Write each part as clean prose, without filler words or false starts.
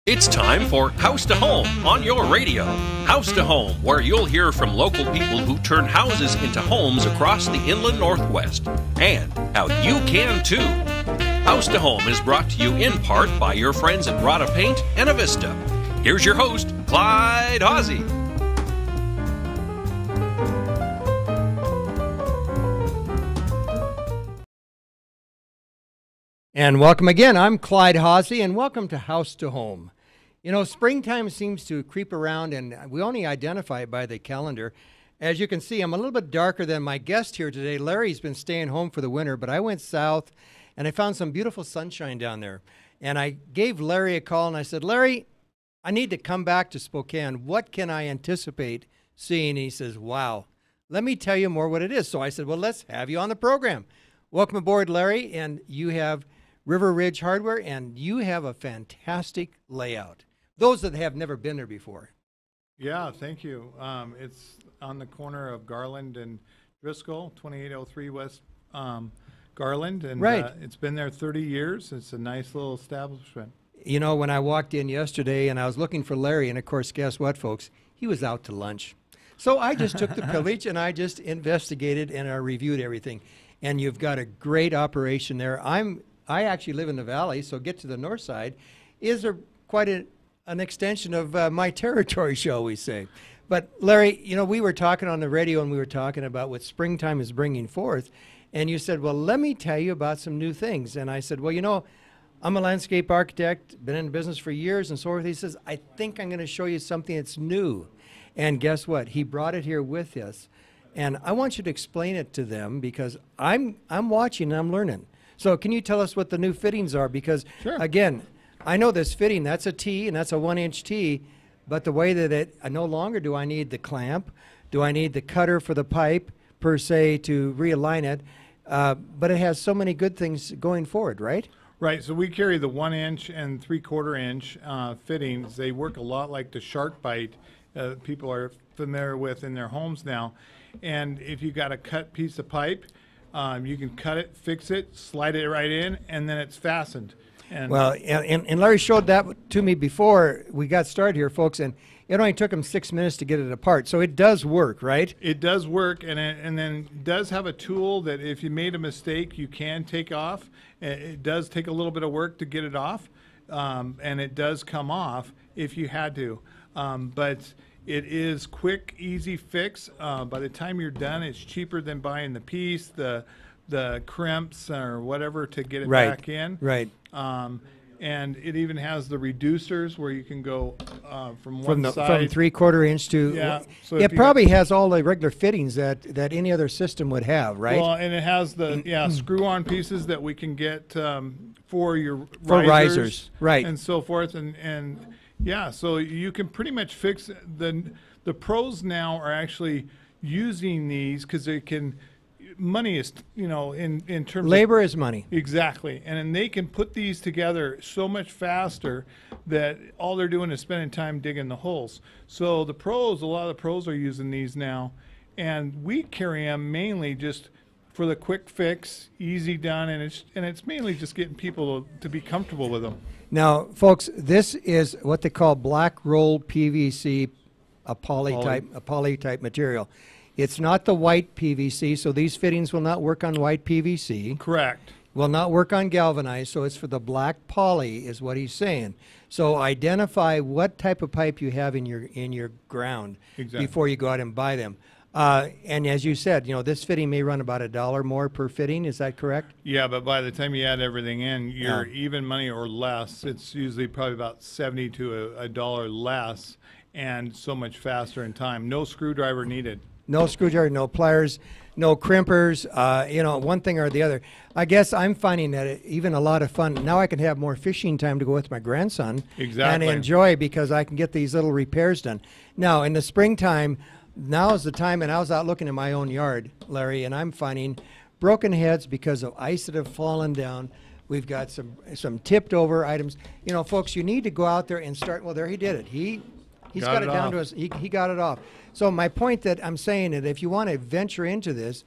It's time for House to Home on your radio. House to Home, where you'll hear from local people who turn houses into homes across the inland Northwest, and how you can too. House to Home is brought to you in part by your friends at Rada Paint and Avista. Here's your host, Clyde Haase. And welcome again. I'm Clyde Haase, and welcome to House to Home. You know, springtime seems to creep around, and we only identify it by the calendar. As you can see, I'm a little bit darker than my guest here today. Larry's been staying home for the winter, but I went south, and I found some beautiful sunshine down there. And I gave Larry a call, and I said, Larry, I need to come back to Spokane. What can I anticipate seeing? And he says, wow, let me tell you more what it is. So I said, well, let's have you on the program. Welcome aboard, Larry, and you have River Ridge Hardware, and you have a fantastic layout. Those that have never been there before. Yeah, thank you. It's on the corner of Garland and Driscoll, 2803 West Garland, and right. It's been there 30 years. It's a nice little establishment. You know, when I walked in yesterday and I was looking for Larry, and of course, guess what, folks? He was out to lunch. So I just took the privilege and I just investigated and I reviewed everything. And you've got a great operation there. I actually live in the valley, so get to the north side is quite an extension of my territory, shall we say. But Larry, you know, we were talking on the radio and we were talking about what springtime is bringing forth. And you said, well, let me tell you about some new things. And I said, well, you know, I'm a landscape architect, been in business for years and so forth. He says, I think I'm going to show you something that's new. And guess what? He brought it here with us. And I want you to explain it to them because I'm watching and I'm learning. So can you tell us what the new fittings are? Because, sure. Again, I know this fitting, that's a T, and that's a 1-inch T, but the way that no longer do I need the clamp, do I need the cutter for the pipe, per se, to realign it, but it has so many good things going forward, right? Right, so we carry the 1-inch and 3/4 inch fittings. They work a lot like the shark bite people are familiar with in their homes now. And if you got a cut piece of pipe, you can cut it, fix it, slide it right in, and then it's fastened. And well, and Larry showed that to me before we got started here, folks, and it only took him 6 minutes to get it apart. So it does work, right? It does work, and then does have a tool that if you made a mistake, you can take off. It does take a little bit of work to get it off, and it does come off if you had to. But it is quick, easy fix. By the time you're done, it's cheaper than buying the piece, the crimps or whatever to get it back in. Right. And it even has the reducers where you can go from one side. From 3/4 inch to. Yeah. So it probably has all the regular fittings that any other system would have, right? Well, and it has the screw-on pieces that we can get for your risers, right, and so forth, and yeah, so you can pretty much fix the pros now are actually using these because they can. Money is, you know, in terms labor of, is money. Exactly. And they can put these together so much faster that all they're doing is spending time digging the holes. So a lot of the pros are using these now, and we carry them mainly just for the quick fix, easy done, and it's mainly just getting people to be comfortable with them. Now, folks, this is what they call black rolled PVC, a poly type material. It's not the white PVC, so these fittings will not work on white PVC. Correct. Will not work on galvanized, so it's for the black poly is what he's saying. So identify what type of pipe you have in your ground before you go out and buy them. And as you said, you know, this fitting may run about $1 more per fitting. Is that correct? Yeah, but by the time you add everything in, you're even money or less. It's usually probably about $70 to a dollar less, and so much faster in time. No screwdriver needed. No screwdriver, no pliers, no crimpers, you know, one thing or the other. I guess I'm finding that even a lot of fun. Now I can have more fishing time to go with my grandson and enjoy because I can get these little repairs done. Now, in the springtime, now is the time, and I was out looking in my own yard, Larry, and I'm finding broken heads because of ice that have fallen down. We've got some tipped over items. You know, folks, you need to go out there and start. Well, there he did it. He's got it down to us. He got it off. So my point that I'm saying that if you want to venture into this,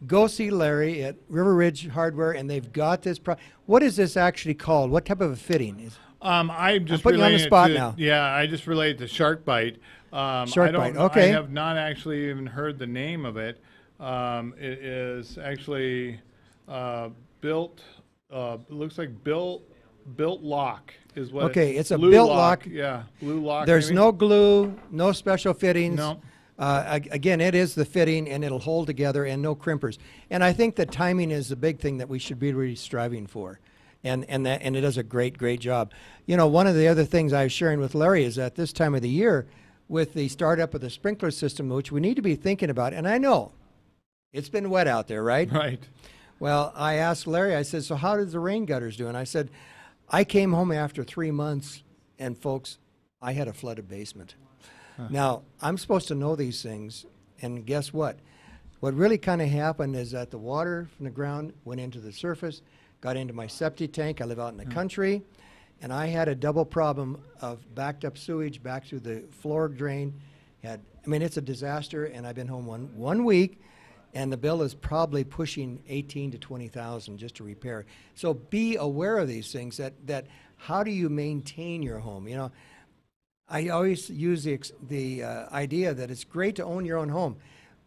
go see Larry at River Ridge Hardware, and they've got this. What is this actually called? What type of a fitting is? I'm just putting you on the relating it spot to, now. Yeah, I just related to shark bite. Shark bite, I okay. have not actually even heard the name of it. It is actually built. Looks like built lock is what. Okay, it's a Blue built lock. Yeah, blue lock. There's maybe? no glue, no special fittings. No. Again, it is the fitting, and it'll hold together, and no crimpers. And I think the timing is the big thing that we should be really striving for, and it does a great job. You know, one of the other things I was sharing with Larry is that this time of the year, with the startup of the sprinkler system, which we need to be thinking about, and I know it's been wet out there, right? Right. Well, I asked Larry, I said, so how did the rain gutters do? And I said, I came home after 3 months, and folks, I had a flooded basement. Now, I'm supposed to know these things, and guess what? What really kind of happened is that the water from the ground went into the surface, got into my septic tank. I live out in the country, and I had a double problem of backed up sewage back through the floor drain. I mean, it's a disaster, and I've been home one week, and the bill is probably pushing 18 to 20,000 just to repair. So be aware of these things. That how do you maintain your home? You know, I always use the idea that it's great to own your own home,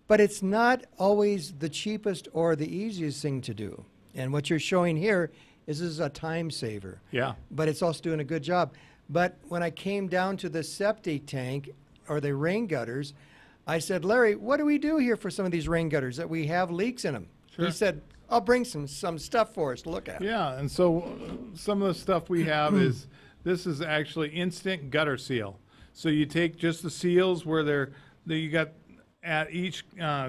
but it's not always the cheapest or the easiest thing to do. And what you're showing here is this is a time saver. Yeah. But it's also doing a good job. But when I came down to the septic tank or the rain gutters, I said, Larry, what do we do here for some of these rain gutters that we have leaks in them? Sure. He said, I'll bring some stuff for us to look at. Yeah, and so some of the stuff we have is, this is actually instant gutter seal. So you take just the seals where you got at each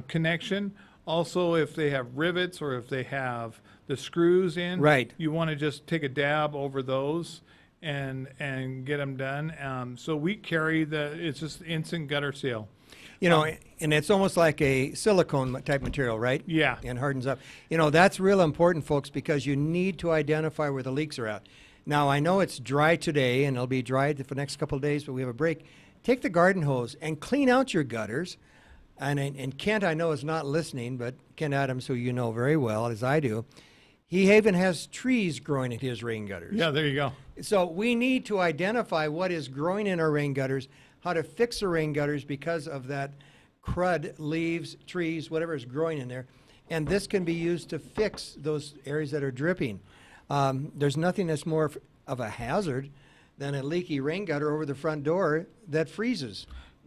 connection. Also, if they have rivets or if they have the screws in, right, you want to just take a dab over those and get them done. So we carry it's just instant gutter seal. You know, and it's almost like a silicone type material, right? Yeah. And hardens up. You know, that's real important, folks, because you need to identify where the leaks are at. Now, I know it's dry today, and it'll be dry for the next couple of days, but we have a break. Take the garden hose and clean out your gutters. And Kent, I know, is not listening, but Kent Adams, who you know very well, as I do, he even has trees growing in his rain gutters. Yeah, there you go. So we need to identify what is growing in our rain gutters, how to fix the rain gutters because of that crud, leaves, trees, whatever is growing in there. And this can be used to fix those areas that are dripping. There's nothing that's more of a hazard than a leaky rain gutter over the front door that freezes.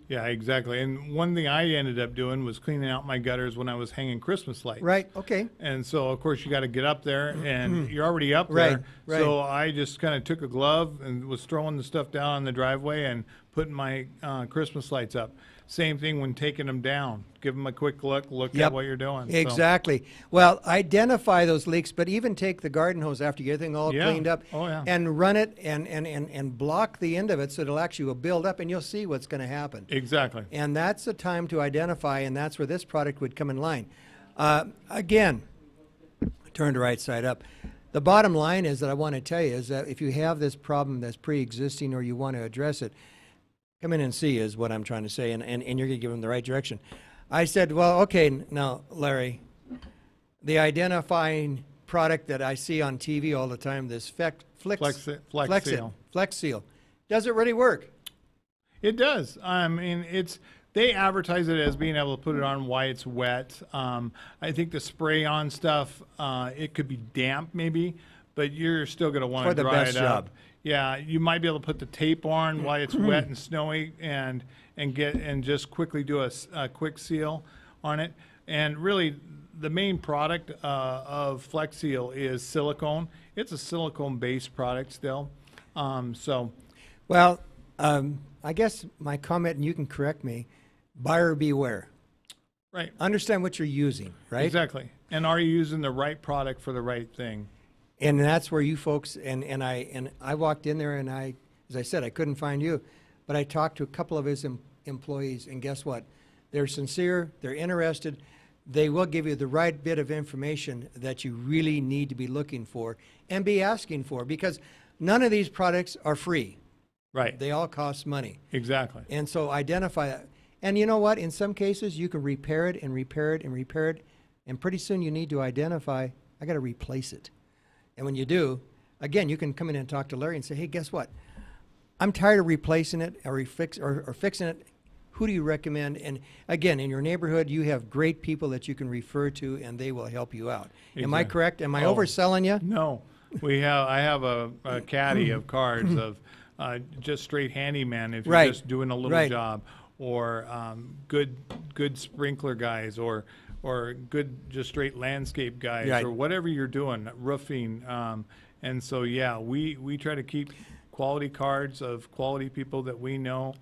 Yeah, exactly. And one thing I ended up doing was cleaning out my gutters when I was hanging Christmas lights. Right, okay. And so, of course, you got to get up there, and you're already up Right, there. right. So I just kind of took a glove and was throwing the stuff down on the driveway and putting my Christmas lights up. Same thing when taking them down. Give them a quick look Yep. at what you're doing. Exactly. Well, identify those leaks, but even take the garden hose after you get everything all Yeah. cleaned up Oh, yeah. and run it and block the end of it so it'll actually will build up, and you'll see what's going to happen. Exactly. And that's the time to identify, and that's where this product would come in line. Again, turn to right side up. The bottom line is that I want to tell you is that if you have this problem that's pre-existing or you want to address it, come in and see is what I'm trying to say, and you're going to give them the right direction. I said, well, okay, now, Larry, the identifying product that I see on TV all the time, this Flex Seal, does it really work? It does. I mean, they advertise it as being able to put it on while it's wet. I think the spray-on stuff, it could be damp maybe, but you're still going to want to dry it up. Yeah, you might be able to put the tape on while it's wet and snowy, and just quickly do a quick seal on it. And really, the main product of Flex Seal is silicone. It's a silicone-based product still. Well, I guess my comment, and you can correct me, buyer beware. Right. Understand what you're using, right? Exactly. And are you using the right product for the right thing? And that's where you folks, and I walked in there, and as I said, I couldn't find you, but I talked to a couple of his employees, and guess what? They're sincere, they're interested, they will give you the right bit of information that you really need to be looking for and be asking for, because none of these products are free. Right. They all cost money. Exactly. And so identify that. And you know what? In some cases, you can repair it and repair it and repair it, and pretty soon you need to identify, I got to replace it. And when you do, again, you can come in and talk to Larry and say, hey, guess what? I'm tired of replacing it or fixing it. Who do you recommend? And again, in your neighborhood, you have great people that you can refer to, and they will help you out. Exactly. Am I correct? Am I overselling you? No. I have a caddy of cards of just straight handyman if you're just doing a little job, or good sprinkler guys, or good just straight landscape guys, or whatever you're doing, roofing. And so, we try to keep quality cards of quality people that we know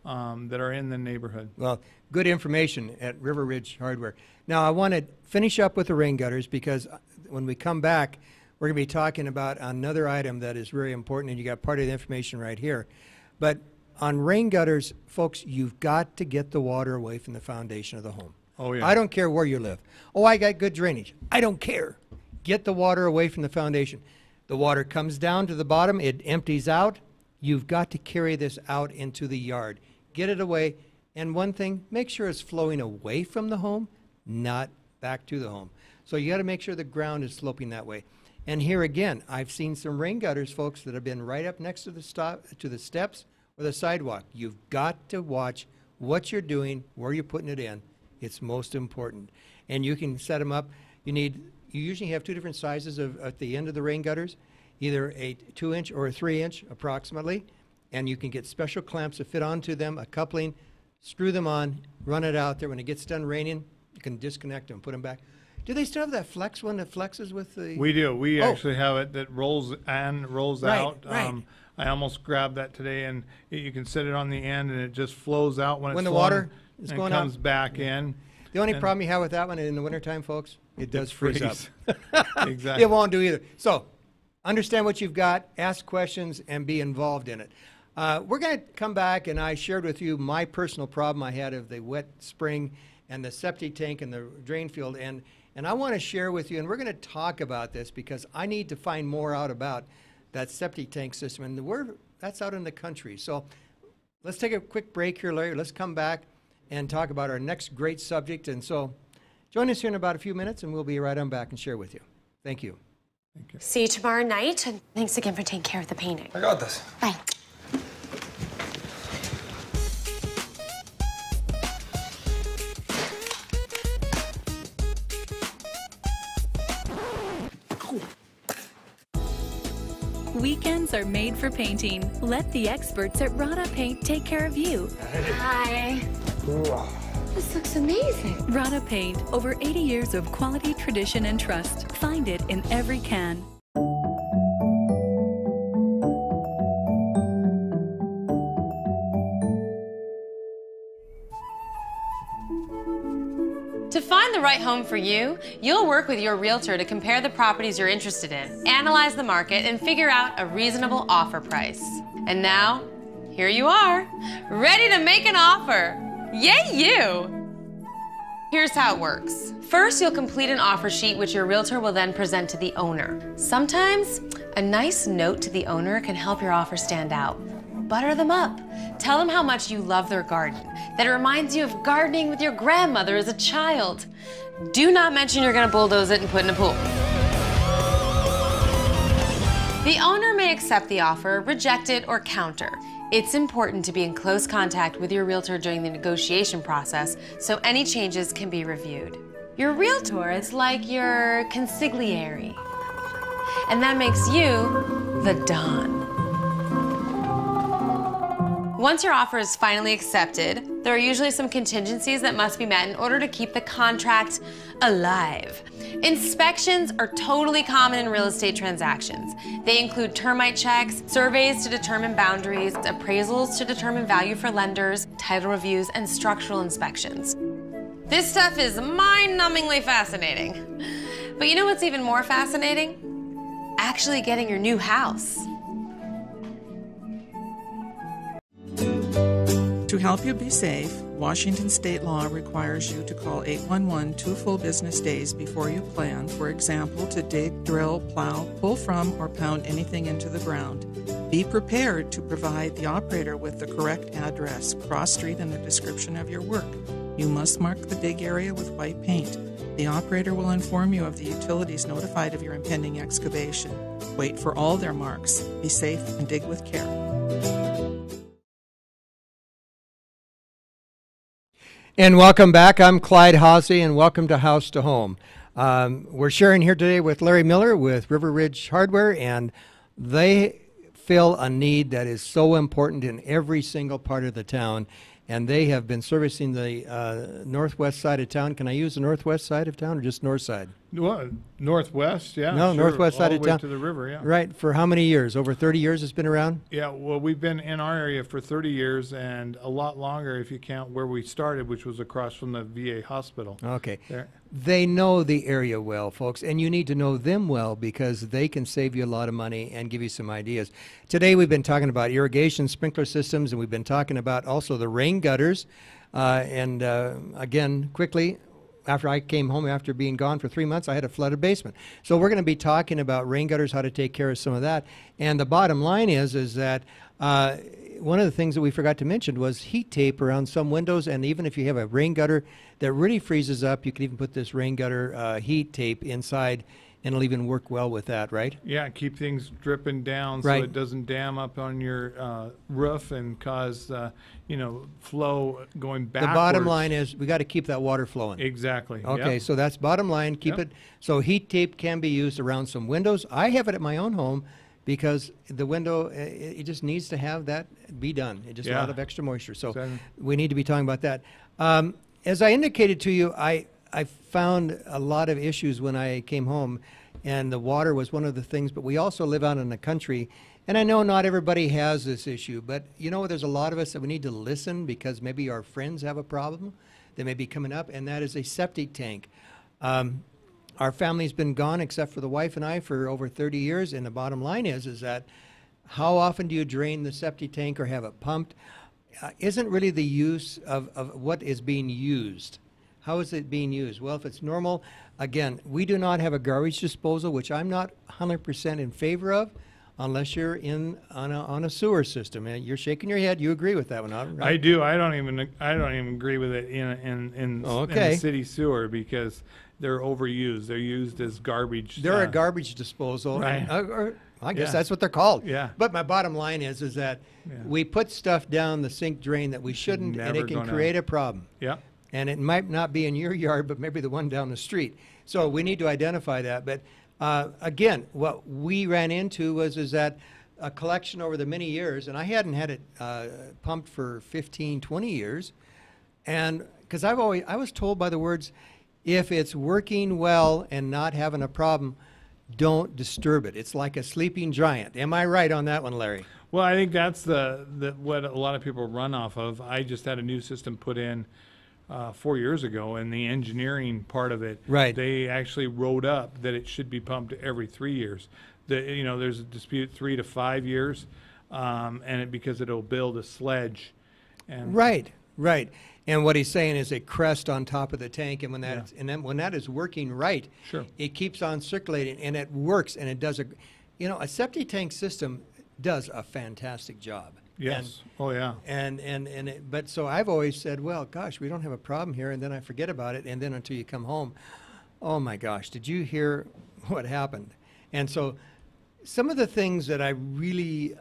that are in the neighborhood. Well, good information at River Ridge Hardware. Now, I want to finish up with the rain gutters, because when we come back, we're going to be talking about another item that is very important, and you got part of the information right here. But on rain gutters, folks, you've got to get the water away from the foundation of the home. Oh, yeah. I don't care where you live. Oh, I got good drainage. I don't care. Get the water away from the foundation. The water comes down to the bottom. It empties out. You've got to carry this out into the yard. Get it away. And one thing, make sure it's flowing away from the home, not back to the home. So you got to make sure the ground is sloping that way. And here again, I've seen some rain gutters, folks, that have been right up next to the steps or the sidewalk. You've got to watch what you're doing, where you're putting it in. It's most important. And you can set them up. You usually have two different sizes at the end of the rain gutters, either a 2-inch or a 3-inch approximately. And you can get special clamps to fit onto them, a coupling, screw them on, run it out there. When it gets done raining, you can disconnect them, put them back. Do they still have that flex one that flexes with the... We do. We actually have it that rolls out. Right. I almost grabbed that today, and you can set it on the end, and it just flows out when it's the flowing, water is and going comes out. back in. The only problem you have with that one in the wintertime, folks, it does freeze up. Exactly. It won't do either. So understand what you've got, ask questions, and be involved in it. We're going to come back, and I shared with you my personal problem I had of the wet spring and the septic tank and the drain field. And I want to share with you, and we're going to talk about this because I need to find more out about that septic tank system. And that's out in the country. So let's take a quick break here, Larry. Let's come back and talk about our next great subject. And so join us here in about a few minutes, and we'll be right on back and share with you. Thank you. Thank you. See you tomorrow night, and thanks again for taking care of the painting. I got this. Bye. Weekends are made for painting. Let the experts at Rada Paint take care of you. Hi. This looks amazing. Rada Paint, over 80 years of quality, tradition, and trust. Find it in every can. To find the right home for you, you'll work with your realtor to compare the properties you're interested in, analyze the market, and figure out a reasonable offer price. And now, here you are, ready to make an offer. Yay, you! Here's how it works. First, you'll complete an offer sheet which your realtor will then present to the owner. Sometimes, a nice note to the owner can help your offer stand out. Butter them up. Tell them how much you love their garden, that it reminds you of gardening with your grandmother as a child. Do not mention you're gonna bulldoze it and put in a pool. The owner may accept the offer, reject it, or counter. It's important to be in close contact with your realtor during the negotiation process so any changes can be reviewed. Your realtor is like your consigliere, and that makes you the Don. Once your offer is finally accepted, there are usually some contingencies that must be met in order to keep the contract alive. Inspections are totally common in real estate transactions. They include termite checks, surveys to determine boundaries, appraisals to determine value for lenders, title reviews, and structural inspections. This stuff is mind-numbingly fascinating. But you know what's even more fascinating? Actually getting your new house. To help you be safe, Washington state law requires you to call 811 2 full business days before you plan, for example, to dig, drill, plow, pull from, or pound anything into the ground. Be prepared to provide the operator with the correct address, cross street, and a description of your work. You must mark the dig area with white paint. The operator will inform you of the utilities notified of your impending excavation. Wait for all their marks. Be safe and dig with care. And welcome back. I'm Clyde Haase, and welcome to House to Home. We're sharing here today with Larry Miller with River Ridge Hardware, and they fill a need that is so important in every single part of the town. And they have been servicing the northwest side of town. Can I use the northwest side of town or just north side? Well, northwest, yeah. No, sure. northwest side all of the way town. to the river, yeah. Right. For how many years? Over 30 years it's been around? Yeah, well, we've been in our area for 30 years and a lot longer if you count where we started, which was across from the VA hospital. Okay. There. They know the area well, folks, and you need to know them well because they can save you a lot of money and give you some ideas. Today we've been talking about irrigation sprinkler systems, and we've been talking about also the rain gutters. Again, quickly, after I came home after being gone for 3 months, I had a flooded basement. So we're going to be talking about rain gutters, how to take care of some of that. And the bottom line is that one of the things that we forgot to mention was heat tape around some windows, and even if you have a rain gutter that really freezes up, you can even put this rain gutter heat tape inside, and it'll even work well with that, right? Yeah, keep things dripping down so Right. it doesn't dam up on your roof and cause, flow going backwards. The bottom line is we got to keep that water flowing. Exactly. Okay, yep. so that's bottom line. Keep Yep. it. So heat tape can be used around some windows. I have it at my own home because the window, it just needs to have that be done. It just a lot Yeah. of extra moisture. So Exactly. we need to be talking about that. As I indicated to you, I found a lot of issues when I came home, and the water was one of the things, but we also live out in the country. And I know not everybody has this issue, but you know, there's a lot of us that we need to listen because maybe our friends have a problem that may be coming up, and that is a septic tank. Our family's been gone except for the wife and I for over 30 years, and the bottom line is that how often do you drain the septic tank or have it pumped? Isn't really the use of what is being used. How is it being used? Well, if it's normal, again, we do not have a garbage disposal, which I'm not 100% in favor of, unless you're on a sewer system. And you're shaking your head. You agree with that one, right? I do. I don't even agree with it in Okay. the city sewer because they're overused. They're used as garbage. They're a garbage disposal. Right. Or I guess Yeah. that's what they're called. Yeah. But my bottom line is that Yeah. we put stuff down the sink drain that we shouldn't, and Never it can gonna- create a problem. Yeah. And it might not be in your yard, but maybe the one down the street. So we need to identify that. But again, what we ran into was that a collection over the many years, and I hadn't had it pumped for 15, 20 years. And because I was told by the words, if it's working well and not having a problem, don't disturb it. It's like a sleeping giant. Am I right on that one, Larry? Well, I think that's the what a lot of people run off of. I just had a new system put in 4 years ago, and the engineering part of it, Right. they actually wrote up that it should be pumped every 3 years. There's a dispute 3 to 5 years, because it'll build a sledge. And Right. And what he's saying is a crest on top of the tank, and when that is working right, Sure. it keeps on circulating, and it works, and it does a septic tank system does a fantastic job. Yes. Oh yeah. But so I've always said, well, gosh, we don't have a problem here, and then I forget about it, and then until you come home, oh my gosh, did you hear what happened? And so some of the things that I really,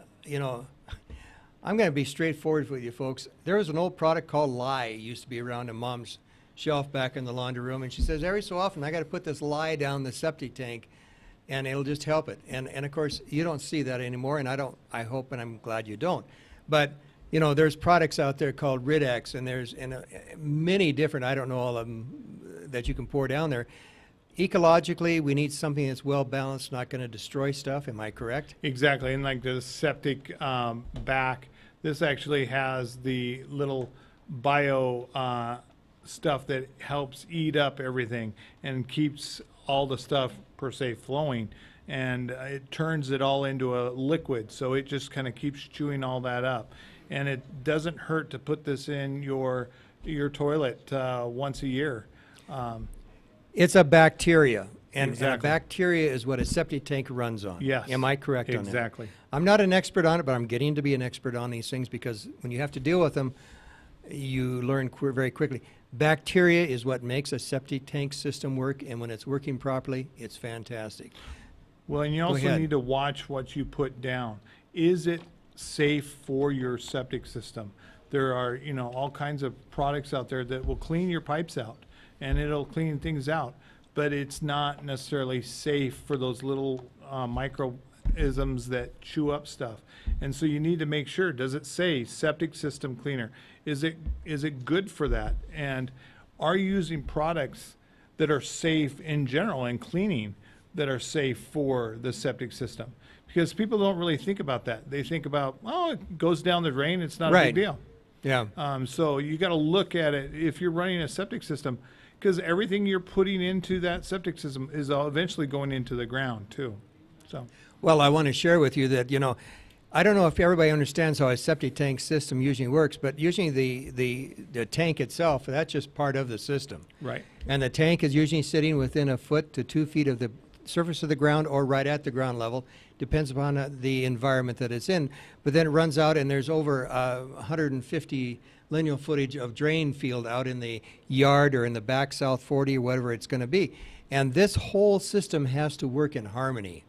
I'm going to be straightforward with you folks. There was an old product called Lye, used to be around in Mom's shelf back in the laundry room, and she says every so often I got to put this Lye down the septic tank, and it'll just help it. And of course you don't see that anymore, and I hope and I'm glad you don't. But there's products out there called Ridex, and there's many different, I don't know all of them, that you can pour down there. Ecologically, we need something that's well balanced, not going to destroy stuff. Am I correct? Exactly. And like the septic back, this actually has the little bio stuff that helps eat up everything and keeps all the stuff per se flowing, and it turns it all into a liquid, so it just kind of keeps chewing all that up. And it doesn't hurt to put this in your toilet once a year. It's a bacteria, and a Exactly. bacteria is what a septic tank runs on. Yes. Am I correct on that? Exactly. I'm not an expert on it, but I'm getting to be an expert on these things because when you have to deal with them, you learn very quickly. Bacteria is what makes a septic tank system work, and when it's working properly, it's fantastic. Well, and you also need to watch what you put down. Is it safe for your septic system? There are, you know, all kinds of products out there that will clean your pipes out, and it'll clean things out, but it's not necessarily safe for those little microisms that chew up stuff. And so you need to make sure, does it say septic system cleaner? Is it good for that? And are you using products that are safe in general and cleaning that are safe for the septic system? Because people don't really think about that. They think about, oh, it goes down the drain, it's not a big deal. Yeah. So you got to look at it if you're running a septic system, because everything you're putting into that septic system is eventually going into the ground too. So. Well, I want to share with you that, you know, I don't know if everybody understands how a septic tank system usually works, but usually the tank itself, that's just part of the system. Right. And the tank is usually sitting within 1 foot to 2 feet of the surface of the ground or right at the ground level. Depends upon the environment that it's in. But then it runs out, and there's over 150 lineal footage of drain field out in the yard or in the back South 40 or whatever it's going to be. And this whole system has to work in harmony.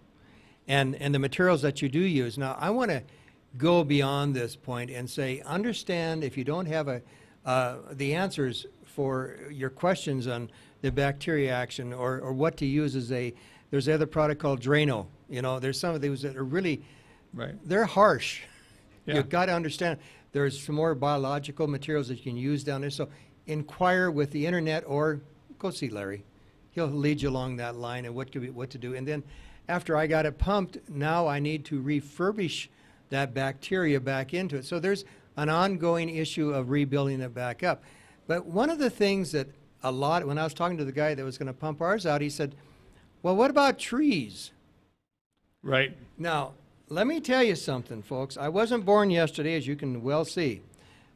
And the materials that you do use. Now, I want to go beyond this point and say, understand if you don't have the answers for your questions on the bacteria action or what to use as there's another product called Drano. You know, there's some of these that are really, they're harsh. Yeah. You've got to understand. There's some more biological materials that you can use down there. So inquire with the internet or go see Larry. He'll lead you along that line and what to do. And then after I got it pumped, now I need to refurbish that bacteria back into it. So there's an ongoing issue of rebuilding it back up. But one of the things that when I was talking to the guy that was going to pump ours out, he said, well, what about trees? Right. Now, let me tell you something, folks. I wasn't born yesterday, as you can well see.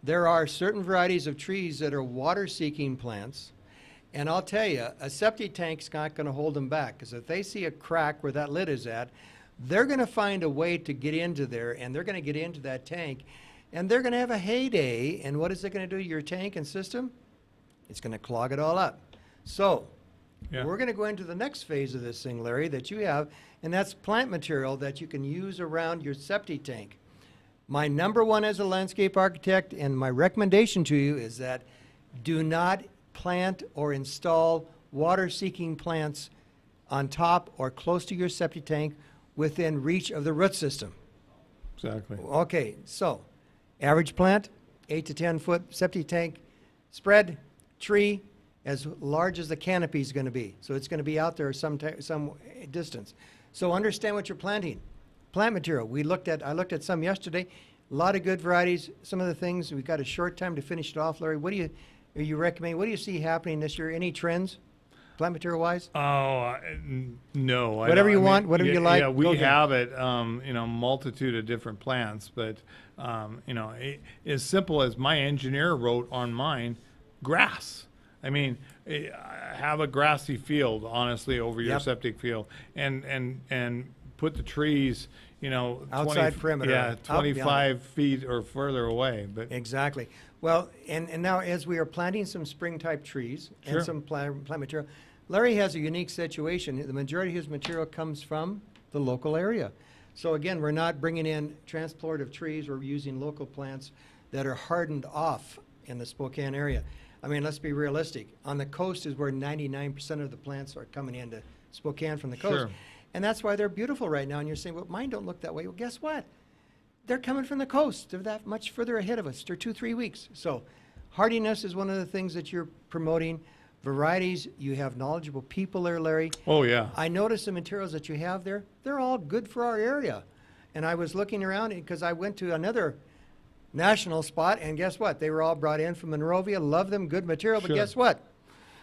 There are certain varieties of trees that are water-seeking plants. And I'll tell you, a septic tank's not going to hold them back, because if they see a crack where that lid is at, they're going to find a way to get into there, and they're going to get into that tank, and they're going to have a heyday. And what is it going to do to your tank and system? It's going to clog it all up. So we're going to go into the next phase of this thing, Larry, that you have, and that's plant material that you can use around your septic tank. My number one as a landscape architect, and my recommendation to you is that do not plant or install water-seeking plants on top or close to your septic tank within reach of the root system. Exactly. Okay, so average plant, 8 to 10 foot septic tank spread, tree as large as the canopy is going to be. So it's going to be out there some distance. So understand what you're planting. Plant material. I looked at some yesterday. A lot of good varieties. Some of the things, we've got a short time to finish it off, Larry. What do you recommend? What do you see happening this year? Any trends, plant material wise? Oh, no. Whatever you want, whatever you like. Yeah, we have it, multitude of different plants, but, as simple as my engineer wrote on mine, grass. I mean, have a grassy field, honestly, over your septic field, and put the trees, outside perimeter. Yeah, 25 feet or further away. But exactly. Well, and now as we are planting some spring-type trees and some plant material, Larry has a unique situation. The majority of his material comes from the local area. So again, we're not bringing in transplanted trees. We're using local plants that are hardened off in the Spokane area. I mean, let's be realistic. On the coast is where 99% of the plants are coming into Spokane from the coast. Sure. And that's why they're beautiful right now. And you're saying, well, mine don't look that way. Well, guess what? They're coming from the coast. They're that much further ahead of us. They're 2-3 weeks. So hardiness is one of the things that you're promoting. Varieties, you have knowledgeable people there, Larry. Oh, yeah. I noticed the materials that you have there. They're all good for our area. And I was looking around because I went to another national spot, and guess what? They were all brought in from Monrovia. Love them, good material, but guess what?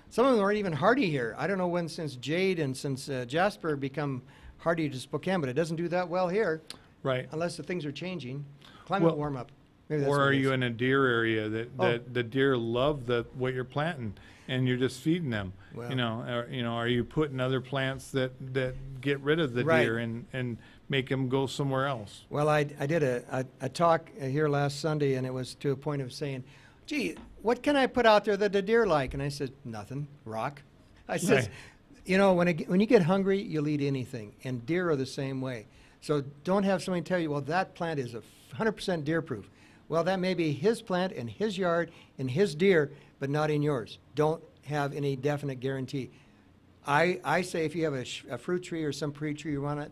Some of them aren't even hardy here. I don't know when since Jade and since Jasper become hardy to Spokane, but it doesn't do that well here. Right. Unless the things are changing. Climate warm up. Maybe that's or what are it you is. in a deer area that the deer love what you're planting, and you're just feeding them? Well, are you putting other plants that get rid of the deer and make them go somewhere else? Well, I did a talk here last Sunday, and it was to a point of saying, gee, what can I put out there that the deer like? And I said, nothing, rock. I said, Right. you know, when you get hungry, you'll eat anything, and deer are the same way. So don't have somebody tell you, well, that plant is 100% deer proof. Well, that may be his plant in his yard and his deer, but not in yours. Don't have any definite guarantee. I say if you have a fruit tree or some fruit tree you want it,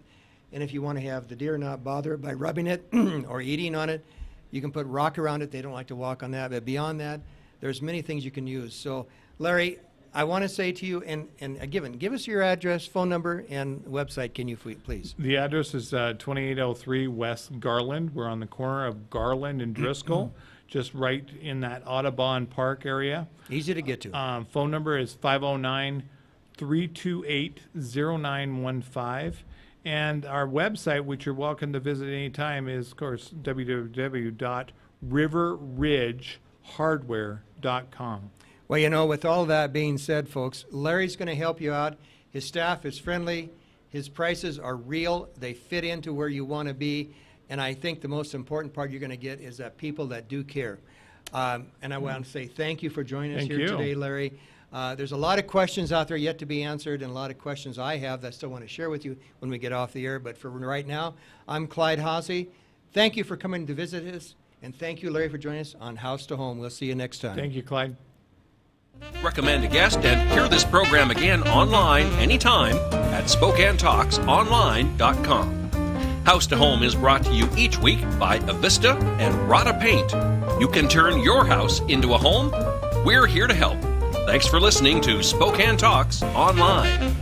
and if you want to have the deer not bother it by rubbing it or eating on it, you can put rock around it. They don't like to walk on that. But beyond that, there's many things you can use. So, Larry, I want to say to you, and again, give us your address, phone number, and website, can you please? The address is 2803 West Garland. We're on the corner of Garland and Driscoll, just right in that Audubon Park area. Easy to get to. Phone number is 509-328-0915. And our website, which you're welcome to visit anytime, is, of course, www.riverridgehardware.com. Well, you know, with all that being said, folks, Larry's going to help you out. His staff is friendly. His prices are real. They fit into where you want to be. And I think the most important part you're going to get is that people that do care. And I want to say thank you for joining us Thank here you. today, Larry. There's a lot of questions out there yet to be answered, and a lot of questions I have that I still want to share with you when we get off the air. But for right now, I'm Clyde Haase. Thank you for coming to visit us. And thank you, Larry, for joining us on House to Home. We'll see you next time. Thank you, Clyde. Recommend a guest and hear this program again online anytime at SpokaneTalksOnline.com. House to Home is brought to you each week by Avista and Rada Paint. You can turn your house into a home. We're here to help. Thanks for listening to Spokane Talks Online.